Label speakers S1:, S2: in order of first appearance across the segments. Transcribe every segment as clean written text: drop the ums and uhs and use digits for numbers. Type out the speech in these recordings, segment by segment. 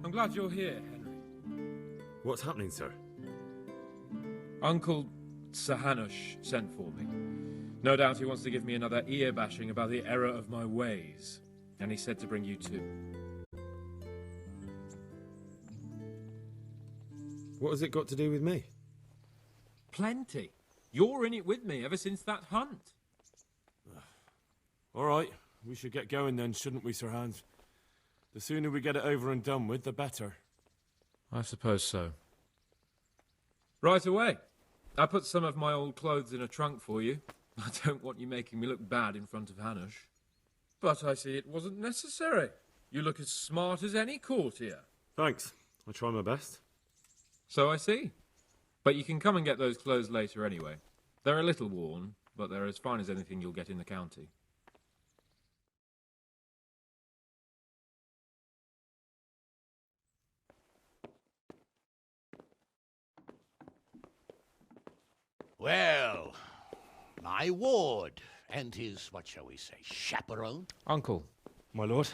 S1: I'm glad you're here, Henry.
S2: What's happening, sir?
S1: Uncle Sir Hanush sent for me. No doubt he wants to give me another ear-bashing about the error of my ways. And he said to bring you too.
S2: What has it got to do with me?
S1: Plenty. You're in it with me ever since that hunt.
S2: All right, we should get going then, shouldn't we, Sir Hans? The sooner we get it over and done with, the better.
S1: I suppose so. Right away. I put some of my old clothes in a trunk for you. I don't want you making me look bad in front of Hanush. But I see it wasn't necessary. You look as smart as any courtier.
S2: Thanks. I'll try my best.
S1: So I see. But you can come and get those clothes later anyway. They're a little worn, but they're as fine as anything you'll get in the county.
S3: Well, my ward and his, what shall we say, chaperone.
S4: Uncle.
S2: My lord?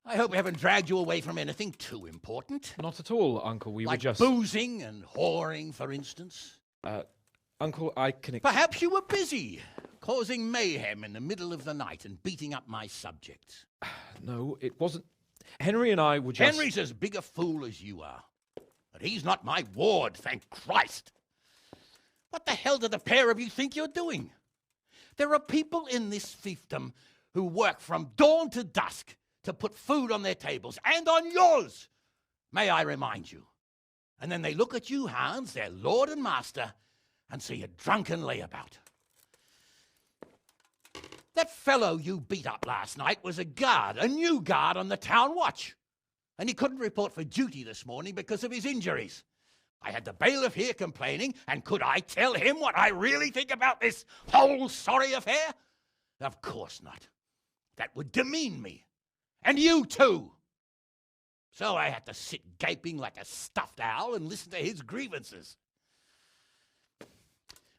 S3: I hope we haven't dragged you away from anything too important.
S4: Not at all, Uncle. We
S3: like
S4: were just...
S3: boozing and whoring, for instance.
S4: Uncle, I can...
S3: Perhaps you were busy, causing mayhem in the middle of the night and beating up my subjects.
S4: No, it wasn't... Henry and I were just...
S3: Henry's as big a fool as you are. But he's not my ward, thank Christ. What the hell do the pair of you think you're doing? There are people in this fiefdom who work from dawn to dusk to put food on their tables, and on yours, may I remind you. And then they look at you, Hans, their lord and master, and see a drunken layabout. That fellow you beat up last night was a guard, a new guard on the town watch. And he couldn't report for duty this morning because of his injuries. I had the bailiff here complaining, and could I tell him what I really think about this whole sorry affair? Of course not. That would demean me. And you too. So I had to sit gaping like a stuffed owl and listen to his grievances.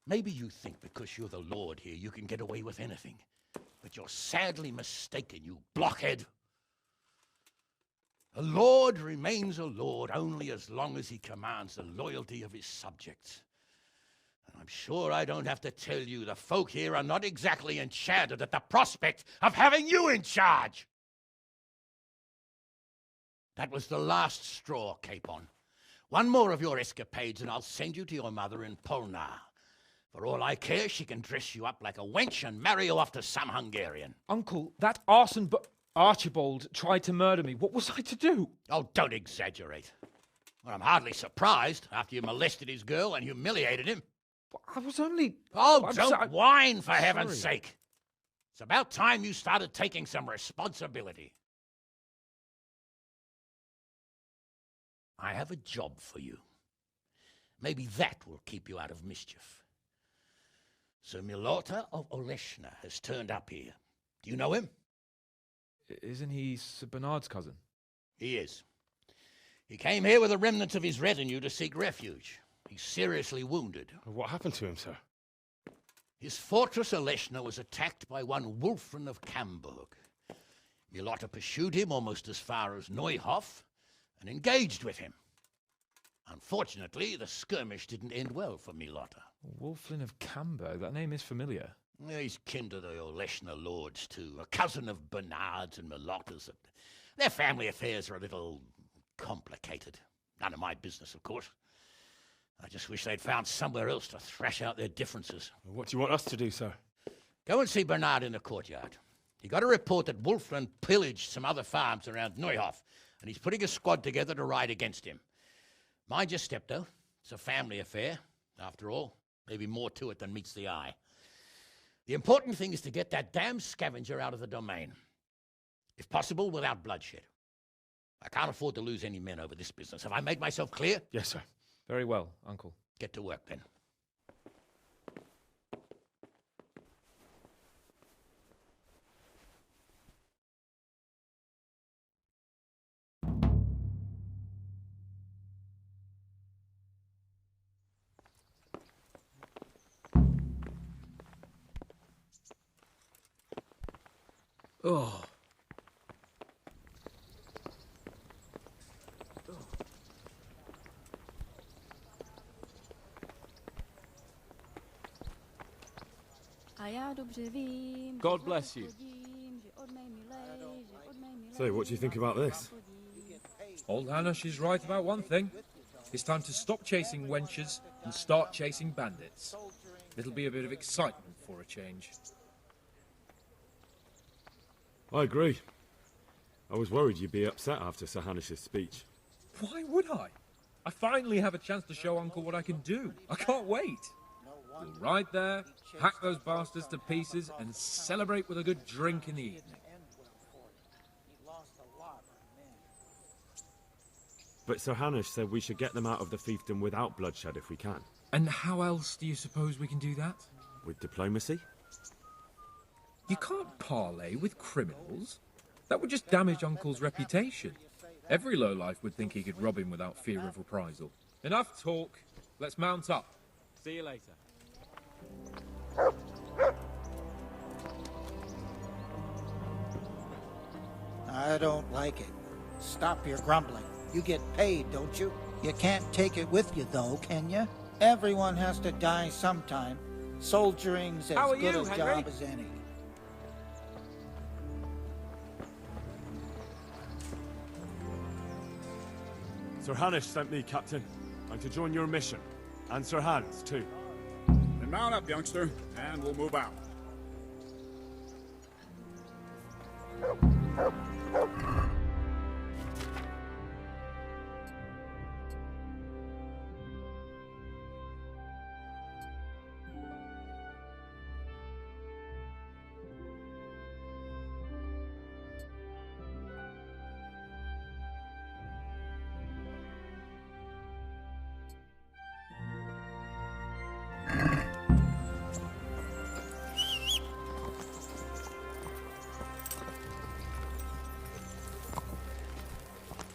S3: Maybe you think because you're the lord here you can get away with anything. But you're sadly mistaken, you blockhead. A lord remains a lord only as long as he commands the loyalty of his subjects. And I'm sure I don't have to tell you the folk here are not exactly enchanted at the prospect of having you in charge. That was the last straw, Capon. One more of your escapades and I'll send you to your mother in Polnar. For all I care, she can dress you up like a wench and marry you off to some Hungarian.
S4: Uncle, that arson... Archibald tried to murder me. What was I to do?
S3: Oh, don't exaggerate. Well, I'm hardly surprised after you molested his girl and humiliated him.
S4: I was only...
S3: Oh,
S4: I'm
S3: don't whine, for
S4: Sorry.
S3: heaven's sake. It's about time you started taking some responsibility. I have a job for you. Maybe that will keep you out of mischief. Sir Milota of Oleshna has turned up here. Do you know him?
S4: Isn't he Sir Bernard's cousin?
S3: He is. He came here with the remnants of his retinue to seek refuge. He's seriously wounded.
S2: What happened to him, sir?
S3: His fortress Oleshna was attacked by one Wulfrin of Camburg. Milota pursued him almost as far as Neuhof and engaged with him. Unfortunately, the skirmish didn't end well for Milota.
S4: Wulflin of Camburg. That name is familiar.
S3: He's kin to the Oleshna lords, too. A cousin of Bernard's and Milota's. Their family affairs are a little complicated. None of my business, of course. I just wish they'd found somewhere else to thrash out their differences.
S2: What do you want us to do, sir?
S3: Go and see Bernard in the courtyard. He got a report that Wulflin pillaged some other farms around Neuhof, and he's putting a squad together to ride against him. Mind your step, though. It's a family affair, after all. Maybe more to it than meets the eye. The important thing is to get that damn scavenger out of the domain. If possible, without bloodshed. I can't afford to lose any men over this business. Have I made myself clear?
S2: Yes, sir.
S4: Very well, Uncle.
S3: Get to work, then.
S1: Oh.
S2: God bless you. So, what do you think about this?
S1: Old Hanush is right about one thing. It's time to stop chasing wenches and start chasing bandits. It'll be a bit of excitement for a change.
S2: I agree. I was worried you'd be upset after Sir Hanish's speech.
S1: Why would I? I finally have a chance to show Uncle what I can do. I can't wait. We'll ride there, hack those bastards to pieces, and celebrate with a good drink in the evening.
S2: But Sir Hanish said we should get them out of the fiefdom without bloodshed if we can.
S1: And how else do you suppose we can do that?
S2: With diplomacy?
S1: You can't parley with criminals. That would just damage Uncle's reputation. Every lowlife would think he could rob him without fear of reprisal. Enough talk. Let's mount up.
S2: See you later.
S5: I don't like it. Stop your grumbling. You get paid, don't you? You can't take it with you, though, can you? Everyone has to die sometime. Soldiering's as good a job as any.
S2: Sir Hanish sent me, Captain. I'm to join your mission. And Sir Hans, too.
S6: Then mount up, youngster, and we'll move out.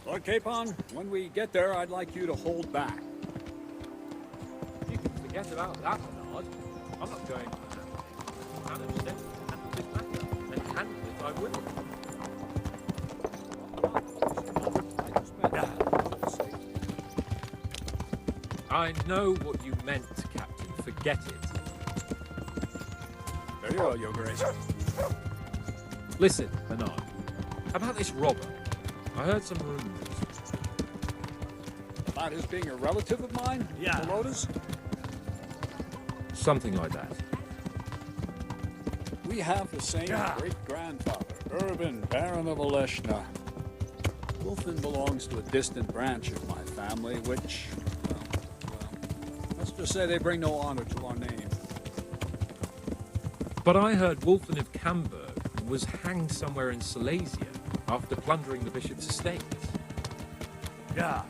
S6: Lord Capon, when we get there, I'd like you to hold back.
S1: You can forget about that, Bernard. I'm not going to handle this matter, and handle it I will. I know what you meant, Captain. Forget it.
S6: Very well, Your Grace.
S1: Listen, Bernard. About this robber. I heard some rumors.
S6: About his being a relative of mine?
S2: Yeah.
S6: Herodotus?
S1: Something like that.
S6: We have the same great-grandfather, Urban, Baron of Oleshna. Wolfen belongs to a distant branch of my family, which, well, let's just say they bring no honor to our name.
S1: But I heard Wolfen of Camberg was hanged somewhere in Silesia after plundering the bishop's estate.
S6: Yeah.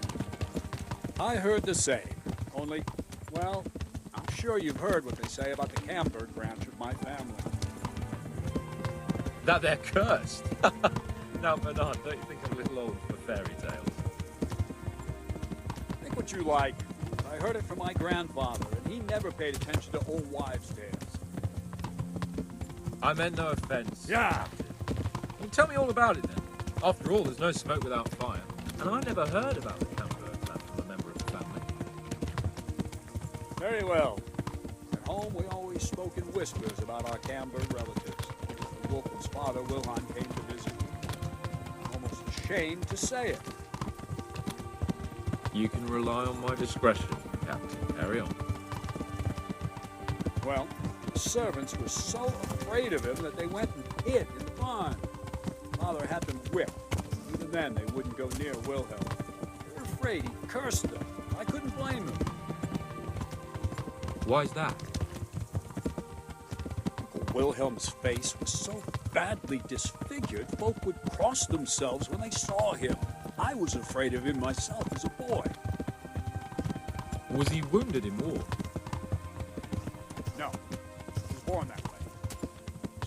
S6: I heard the same. Only, well, I'm sure you've heard what they say about the Camberg branch of my family.
S1: That they're cursed. Now, Bernard, don't you think I'm a little old for fairy tales?
S6: Think what you like. I heard it from my grandfather, and he never paid attention to old wives' tales.
S1: I meant no offense.
S2: Yeah!
S1: Well, tell me all about it, then. After all, there's no smoke without fire. And I never heard about the Camberg clan from a member of the family.
S6: Very well. At home, we always spoke in whispers about our Camberg relatives. When Wolfen's father, Wilhelm, came to visit. I'm almost ashamed to say it.
S1: You can rely on my discretion, Captain. Carry on.
S6: Well, the servants were so afraid of him that they went and hid in the barn. Father had them whipped. Even then, they wouldn't go near Wilhelm. They were afraid he cursed them. I couldn't blame them.
S1: Why's that?
S6: Uncle Wilhelm's face was so badly disfigured, folk would cross themselves when they saw him. I was afraid of him myself as a boy.
S1: Was he wounded in war?
S6: No, he was born that way.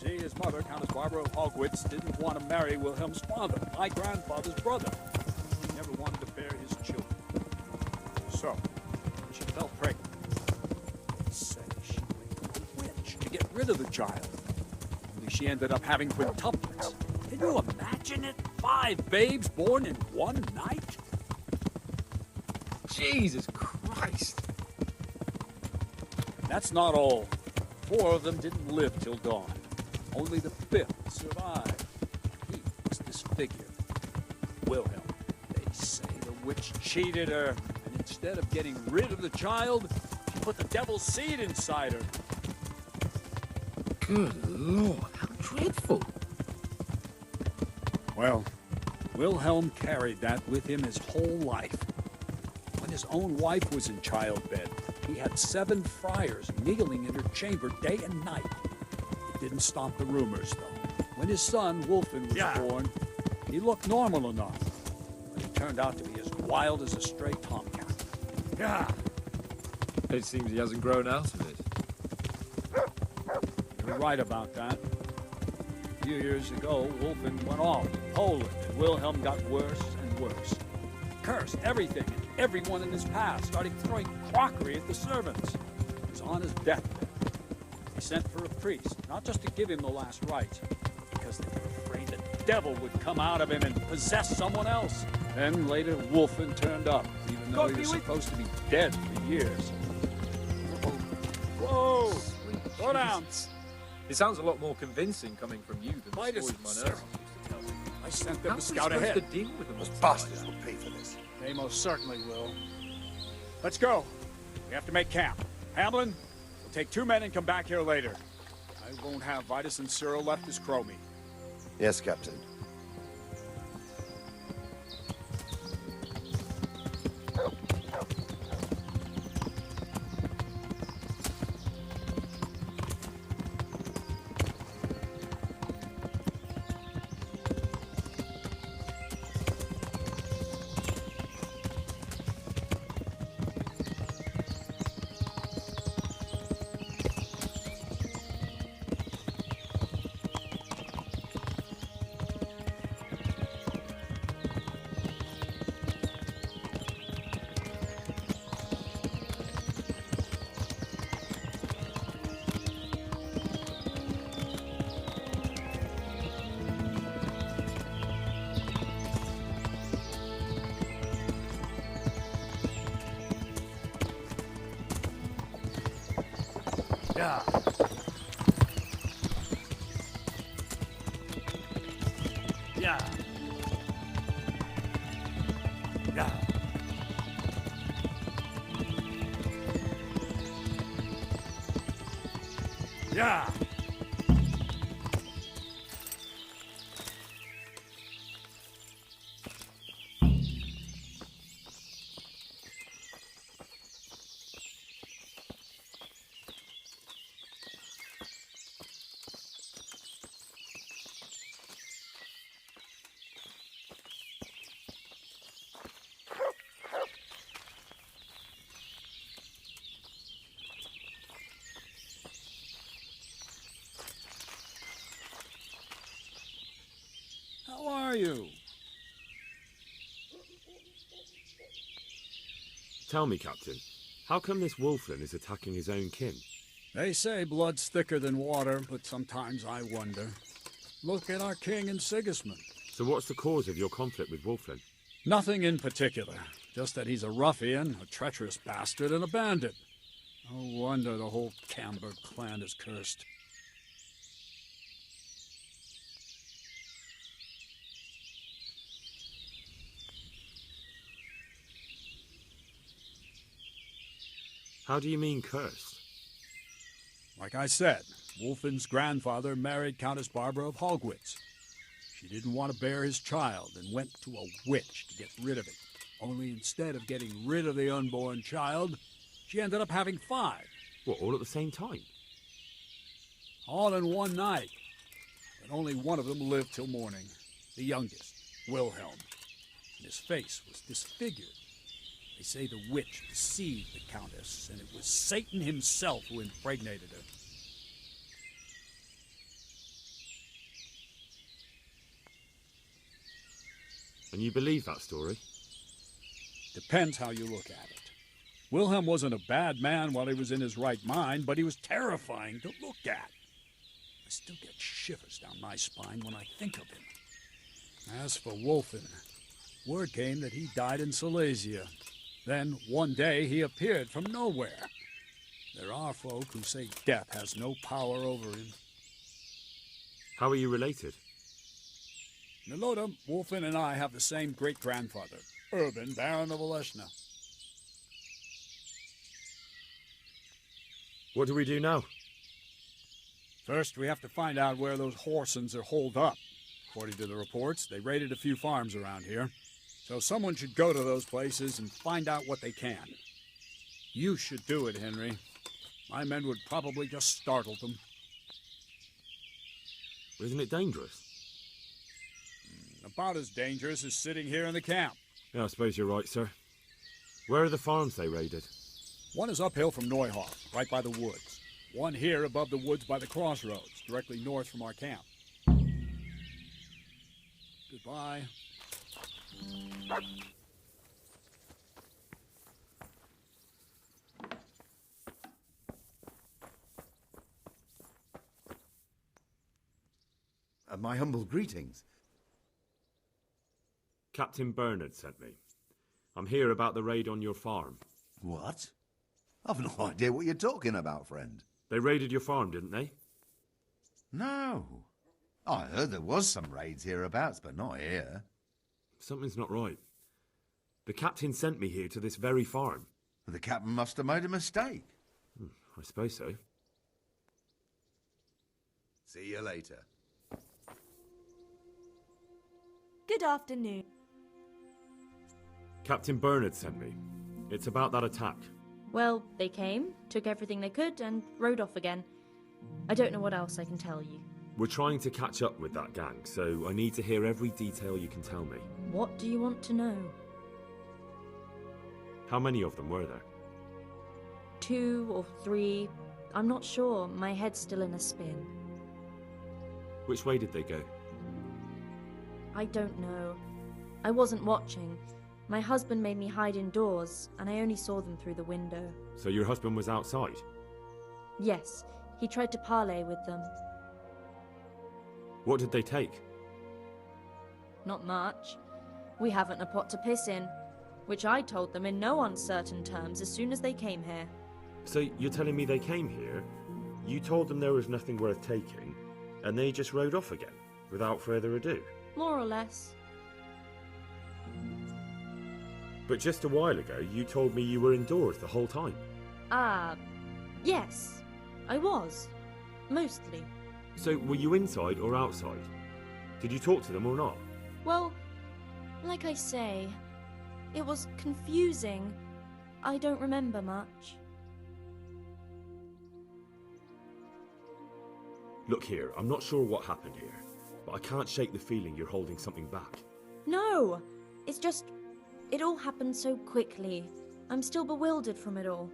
S6: See, his mother, Countess Barbara of Hogwitz, didn't want to marry Wilhelm's father, my grandfather's brother. He never wanted to bear his children. So, when she fell pregnant, they said she went to a witch to get rid of the child. Only she ended up having quintuplets. Can you imagine it? 5 babes born in one night?
S1: Jesus Christ!
S6: That's not all. 4 of them didn't live till dawn. Only the 5th survived. He was disfigured. Wilhelm, they say the witch cheated her, and instead of getting rid of the child, she put the devil's seed inside her.
S1: Good Lord, how dreadful.
S6: Well, Wilhelm carried that with him his whole life. When his own wife was in childbed, he had 7 friars kneeling in her chamber day and night. It didn't stop the rumors, though. When his son, Wolfen, was born, he looked normal enough, but he turned out to be as wild as a stray tomcat.
S1: Yeah. It seems he hasn't grown out of it.
S6: You're right about that. A few years ago, Wolfen went off to Poland, and Wilhelm got worse and worse. Cursed everything and everyone in his path, starting throwing crockery at the servants. He was on his deathbed. He sent for a priest, not just to give him the last rites, because they were afraid the devil would come out of him and possess someone else. Then later, Wolfen turned up, even though he was supposed to be dead for years. Whoa! Slow down!
S1: It sounds a lot more convincing coming from you than the stories my nurse used to tell me.
S6: I sent them
S1: How
S6: to
S1: are we
S6: scout
S1: supposed
S6: ahead.
S1: to deal with them?
S7: Those bastards will pay for this.
S6: They most certainly will. Let's go. We have to make camp. Hamlin, we'll take 2 men and come back here later. I won't have Vitus and Cyril left as Chromie.
S7: Yes, Captain.
S3: Yeah. Yeah. Yeah. Yeah.
S6: How are you?
S2: Tell me, Captain, how come this Wolfen is attacking his own kin?
S6: They say blood's thicker than water, but sometimes I wonder. Look at our king and Sigismund.
S2: So what's the cause of your conflict with Wolfen?
S6: Nothing in particular. Just that he's a ruffian, a treacherous bastard, and a bandit. No wonder the whole Camber clan is cursed.
S2: How do you mean cursed?
S6: Like I said, Wolfen's grandfather married Countess Barbara of Hogwitz. She didn't want to bear his child and went to a witch to get rid of it. Only instead of getting rid of the unborn child, she ended up having 5.
S2: What, all at the same time?
S6: All in one night. But only one of them lived till morning. The youngest, Wilhelm. And his face was disfigured. They say the witch deceived the Countess, and it was Satan himself who impregnated her.
S2: And you believe that story?
S6: Depends how you look at it. Wilhelm wasn't a bad man while he was in his right mind, but he was terrifying to look at. I still get shivers down my spine when I think of him. As for Wolfen, word came that he died in Silesia. Then, one day, he appeared from nowhere. There are folk who say death has no power over him.
S2: How are you related?
S6: Milota, Wolfen, and I have the same great-grandfather, Urban, Baron of Oleshna.
S2: What do we do now?
S6: First, we have to find out where those Horsons are holed up. According to the reports, they raided a few farms around here. So someone should go to those places and find out what they can. You should do it, Henry. My men would probably just startle them.
S2: Isn't it dangerous?
S6: About as dangerous as sitting here in the camp.
S2: Yeah, I suppose you're right, sir. Where are the farms they raided?
S6: One is uphill from Neuhoff, right by the woods. One here above the woods by the crossroads, directly north from our camp. Goodbye.
S8: My humble greetings.
S2: Captain Bernard sent me. I'm here about the raid on your farm.
S8: What? I've no idea what you're talking about, friend.
S2: They raided your farm, didn't they?
S8: No. I heard there was some raids hereabouts, but not here.
S2: Something's not right. The captain sent me here to this very farm.
S8: The captain must have made a mistake.
S2: I suppose so.
S8: See you later.
S9: Good afternoon.
S2: Captain Bernard sent me. It's about that attack.
S9: Well, they came, took everything they could, and rode off again. I don't know what else I can tell you.
S2: We're trying to catch up with that gang, so I need to hear every detail you can tell me.
S9: What do you want to know?
S2: How many of them were there?
S9: 2 or 3. I'm not sure. My head's still in a spin.
S2: Which way did they go?
S9: I don't know. I wasn't watching. My husband made me hide indoors, and I only saw them through the window.
S2: So your husband was outside?
S9: Yes, he tried to parley with them.
S2: What did they take?
S9: Not much. We haven't a pot to piss in, which I told them in no uncertain terms as soon as they came here.
S2: So you're telling me they came here, you told them there was nothing worth taking, and they just rode off again, without further ado?
S9: More or less.
S2: But just a while ago, you told me you were indoors the whole time.
S9: Yes. I was. Mostly.
S2: So were you inside or outside? Did you talk to them or not?
S9: Well, like I say, it was confusing. I don't remember much.
S2: Look here, I'm not sure what happened here, but I can't shake the feeling you're holding something back.
S9: No! It's just... it all happened so quickly. I'm still bewildered from it all.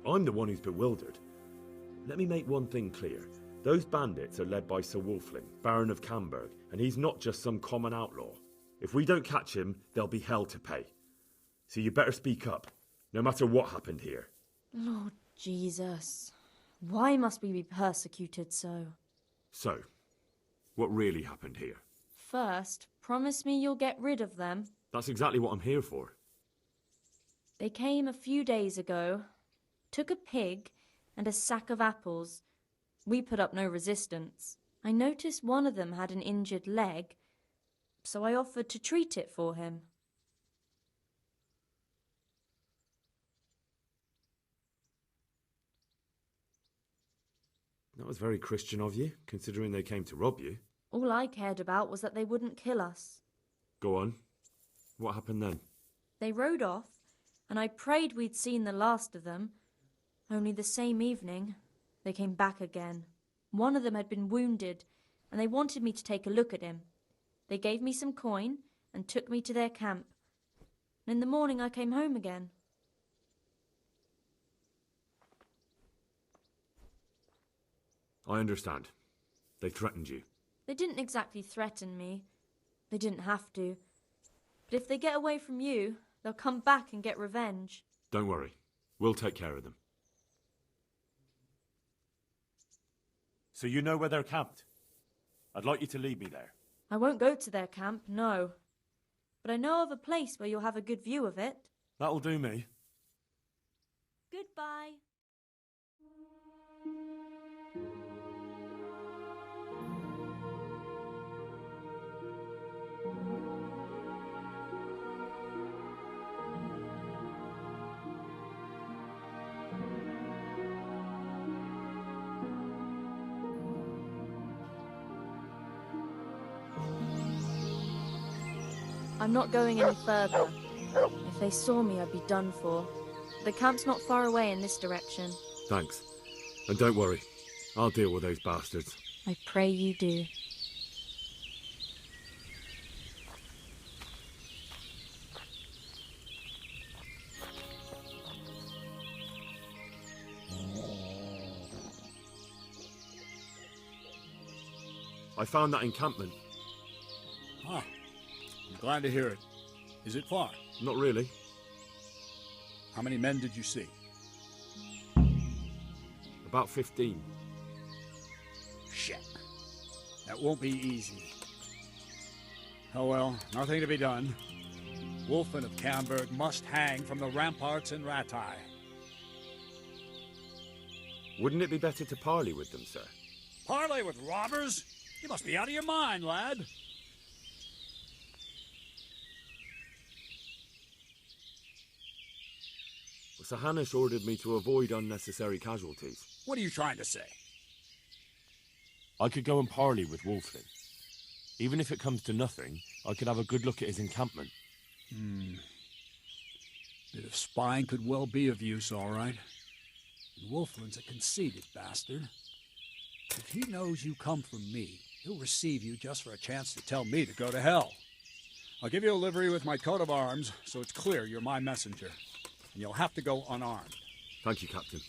S2: I'm the one who's bewildered. Let me make one thing clear. Those bandits are led by Sir Wolfling, Baron of Camberg, and he's not just some common outlaw. If we don't catch him, there'll be hell to pay. So you better speak up, no matter what happened here.
S9: Lord Jesus. Why must we be persecuted so?
S2: So, what really happened here?
S9: First, promise me you'll get rid of them.
S2: That's exactly what I'm here for.
S9: They came a few days ago, took a pig and a sack of apples. We put up no resistance. I noticed one of them had an injured leg, so I offered to treat it for him.
S2: That was very Christian of you, considering they came to rob you.
S9: All I cared about was that they wouldn't kill us.
S2: Go on. What happened then?
S9: They rode off, and I prayed we'd seen the last of them. Only the same evening, they came back again. One of them had been wounded, and they wanted me to take a look at him. They gave me some coin and took me to their camp. And in the morning I came home again.
S2: I understand. They threatened you.
S9: They didn't exactly threaten me. They didn't have to. But if they get away from you, they'll come back and get revenge.
S2: Don't worry. We'll take care of them. So you know where they're camped? I'd like you to lead me there.
S9: I won't go to their camp, no. But I know of a place where you'll have a good view of it.
S2: That'll do me.
S9: Goodbye. I'm not going any further. If they saw me, I'd be done for. The camp's not far away in this direction.
S2: Thanks. And don't worry. I'll deal with those bastards.
S9: I pray you do.
S2: I found that encampment.
S6: Ah, I'm glad to hear it. Is it far?
S2: Not really.
S6: How many men did you see?
S2: About 15.
S6: Shit. That won't be easy. Oh well, nothing to be done. Wulfen of Camberg must hang from the ramparts in Rattay.
S2: Wouldn't it be better to parley with them, sir?
S6: Parley with robbers? You must be out of your mind, lad.
S2: Sir Hanush ordered me to avoid unnecessary casualties.
S6: What are you trying to say?
S2: I could go and parley with Wulflin. Even if it comes to nothing, I could have a good look at his encampment.
S6: Bit of spying could well be of use, all right. And Wulflin's a conceited bastard. If he knows you come from me, he'll receive you just for a chance to tell me to go to hell. I'll give you a livery with my coat of arms, so it's clear you're my messenger. And you'll have to go unarmed.
S2: Thank you, Captain.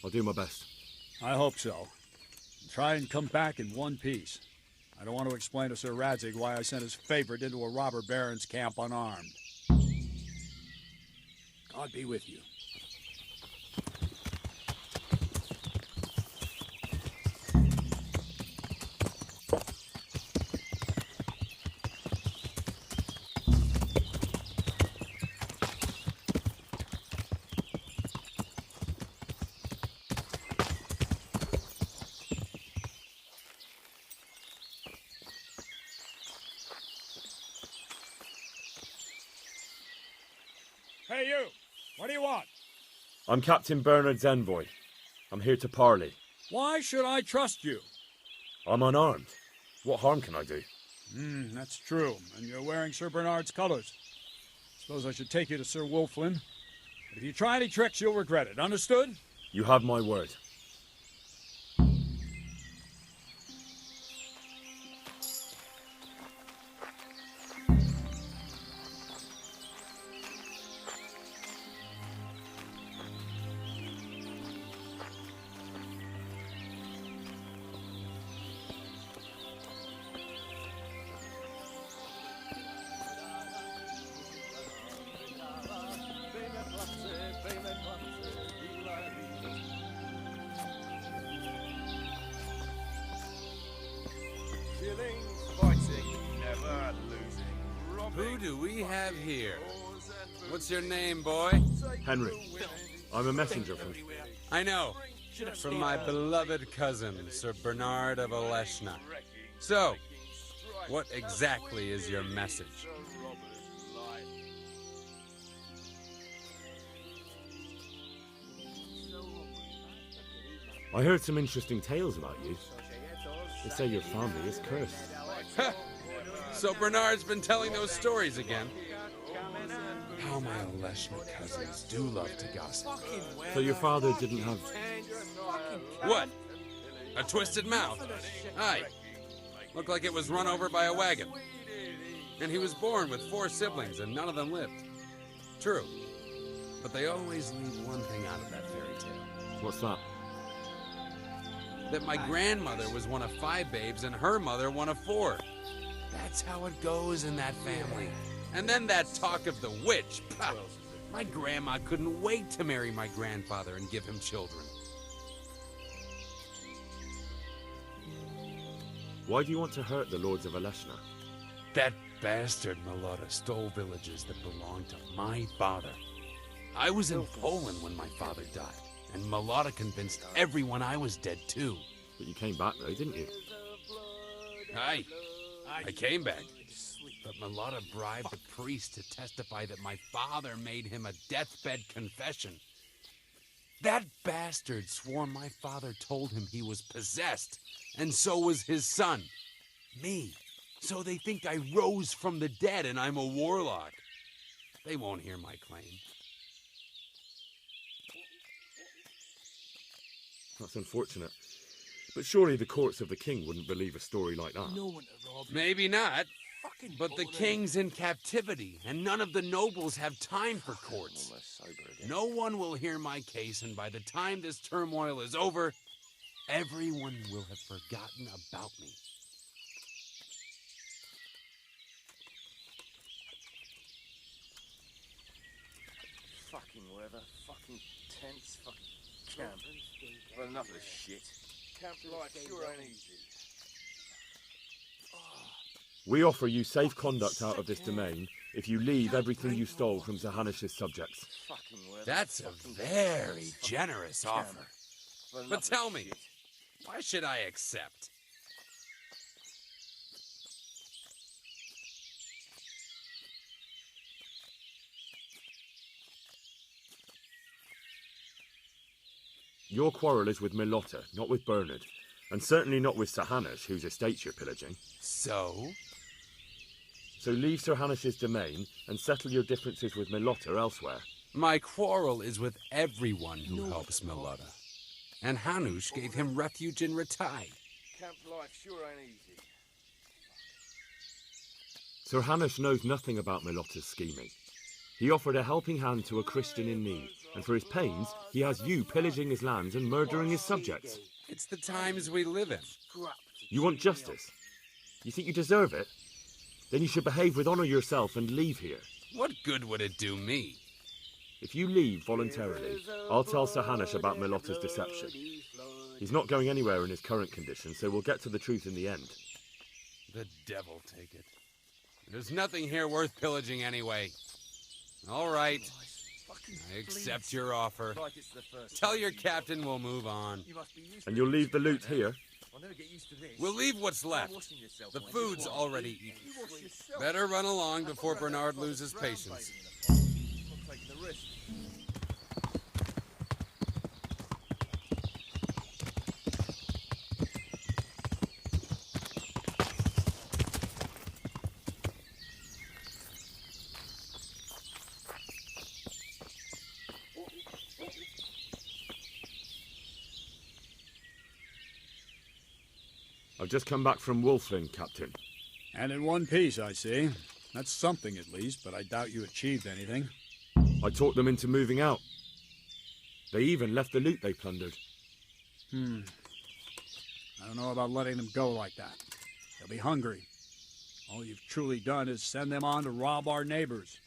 S2: I'll do my best.
S6: I hope so. And try and come back in one piece. I don't want to explain to Sir Radzig why I sent his favorite into a robber baron's camp unarmed. God be with you. Hey, you! What do you want?
S2: I'm Captain Bernard's envoy. I'm here to parley.
S6: Why should I trust you?
S2: I'm unarmed. What harm can I do?
S6: That's true. And you're wearing Sir Bernard's colors. Suppose I should take you to Sir Wulflin. But if you try any tricks, you'll regret it. Understood?
S2: You have my word.
S10: Who do we have here? What's your name, boy?
S2: Henry. I'm a messenger from...
S10: I know. From my beloved cousin, Sir Bernard of Oleshna. So, what exactly is your message?
S2: I heard some interesting tales about you. They say your family is cursed.
S10: So Bernard's been telling those stories again. How my Oleshna cousins do love to gossip.
S2: So your father didn't have...
S10: What? A twisted mouth? Aye. Looked like it was run over by a wagon. And he was born with 4 siblings and none of them lived. True. But they always leave one thing out of that fairy tale.
S2: What's that?
S10: That my grandmother was one of 5 babes and her mother one of 4. That's how it goes in that family. And then that talk of the witch. Pah! My grandma couldn't wait to marry my grandfather and give him children.
S2: Why do you want to hurt the lords of Oleshna?
S10: That bastard Malotta stole villages that belonged to my father. I was in Poland when my father died, and Malotta convinced everyone I was dead too.
S2: But you came back though, didn't you?
S10: Aye. I came back. But Malotta bribed the priest to testify that my father made him a deathbed confession. That bastard swore my father told him he was possessed, and so was his son, me. So they think I rose from the dead and I'm a warlock. They won't hear my claim.
S2: That's unfortunate. But surely the courts of the king wouldn't believe a story like that.
S10: Maybe not. But the king's in captivity, and none of the nobles have time for courts. No one will hear my case, and by the time this turmoil is over, everyone will have forgotten about me.
S11: Fucking weather, fucking tents, fucking camp. Well, enough of this shit. Camp life sure ain't easy.
S2: We offer you safe conduct out of this domain if you leave everything you stole from Sir Hanish's subjects.
S10: That's a very generous offer. But tell me, why should I accept?
S2: Your quarrel is with Milotta, not with Bernard, and certainly not with Sir Hanish, whose estates you're pillaging.
S10: So?
S2: So leave Sir Hanish's domain and settle your differences with Milotta elsewhere.
S10: My quarrel is with everyone who helps Milotta. And Hanush gave him refuge in Ratai.
S11: Camp life sure ain't easy.
S2: Sir Hanish knows nothing about Milotta's scheming. He offered a helping hand to a Christian in need, and for his pains, he has you pillaging his lands and murdering his subjects.
S10: It's the times we live in.
S2: You want justice? You think you deserve it? Then you should behave with honor yourself and leave here.
S10: What good would it do me?
S2: If you leave voluntarily, I'll tell Sir Hanish about Milotta's deception. He's not going anywhere in his current condition, so we'll get to the truth in the end.
S10: The devil take it. There's nothing here worth pillaging anyway. All right. I accept your offer. Tell your captain we'll move on.
S2: And you'll leave the loot here?
S10: We'll leave what's left. The food's already eaten. Better run along before Bernard loses patience.
S2: I've just come back from Wolfling, Captain.
S6: And in one piece, I see. That's something at least, but I doubt you achieved anything.
S2: I talked them into moving out. They even left the loot they plundered.
S6: I don't know about letting them go like that. They'll be hungry. All you've truly done is send them on to rob our neighbors.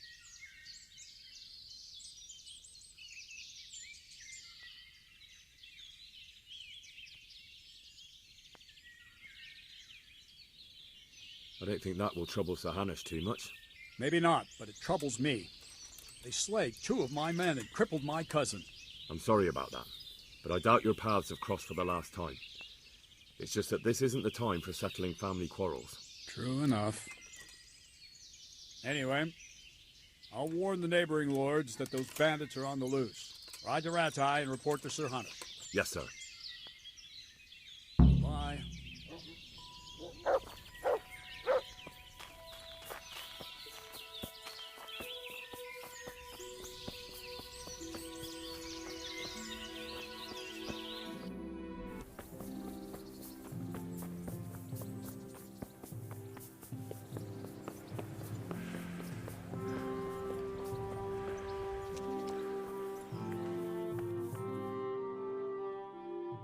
S2: I don't think that will trouble Sir Hanish too much.
S6: Maybe not, but it troubles me. They slayed 2 of my men and crippled my cousin.
S2: I'm sorry about that, but I doubt your paths have crossed for the last time. It's just that this isn't the time for settling family quarrels.
S6: True enough. Anyway, I'll warn the neighboring lords that those bandits are on the loose. Ride to Ratai and report to Sir Hanish.
S2: Yes, sir.
S6: Bye.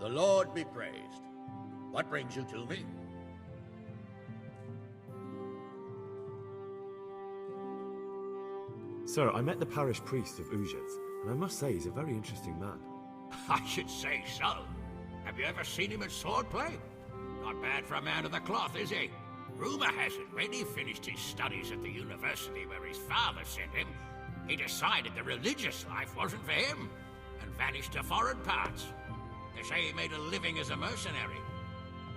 S3: The Lord be praised. What brings you to me?
S2: Sir, I met the parish priest of Uzhitz, and I must say he's a very interesting man.
S3: I should say so. Have you ever seen him at swordplay? Not bad for a man of the cloth, is he? Rumor has it, when he finished his studies at the university where his father sent him, he decided the religious life wasn't for him, and vanished to foreign parts. They say he made a living as a mercenary.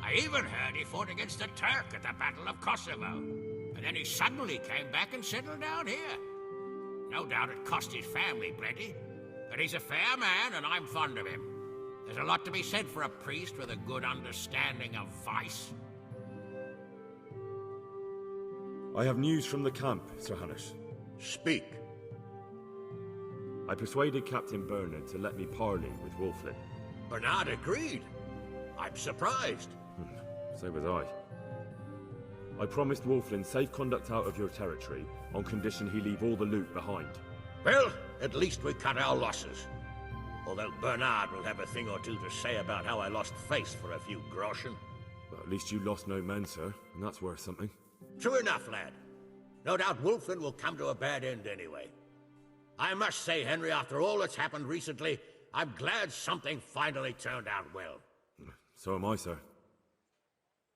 S3: I even heard he fought against the Turk at the Battle of Kosovo. And then he suddenly came back and settled down here. No doubt it cost his family plenty. But he's a fair man, and I'm fond of him. There's a lot to be said for a priest with a good understanding of vice.
S2: I have news from the camp, Sir Hanush.
S12: Speak.
S2: I persuaded Captain Bernard to let me parley with Wolflin.
S12: Bernard agreed. I'm surprised.
S2: So was I. I promised Wolflin safe conduct out of your territory on condition he leave all the loot behind.
S12: Well, at least we cut our losses. Although Bernard will have a thing or two to say about how I lost face for a few groschen.
S2: But at least you lost no men, sir, and that's worth something.
S12: True enough, lad. No doubt Wolflin will come to a bad end anyway. I must say, Henry, after all that's happened recently, I'm glad something finally turned out well.
S2: So am I, sir.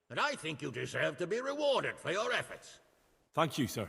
S12: And I think you deserve to be rewarded for your efforts.
S2: Thank you, sir.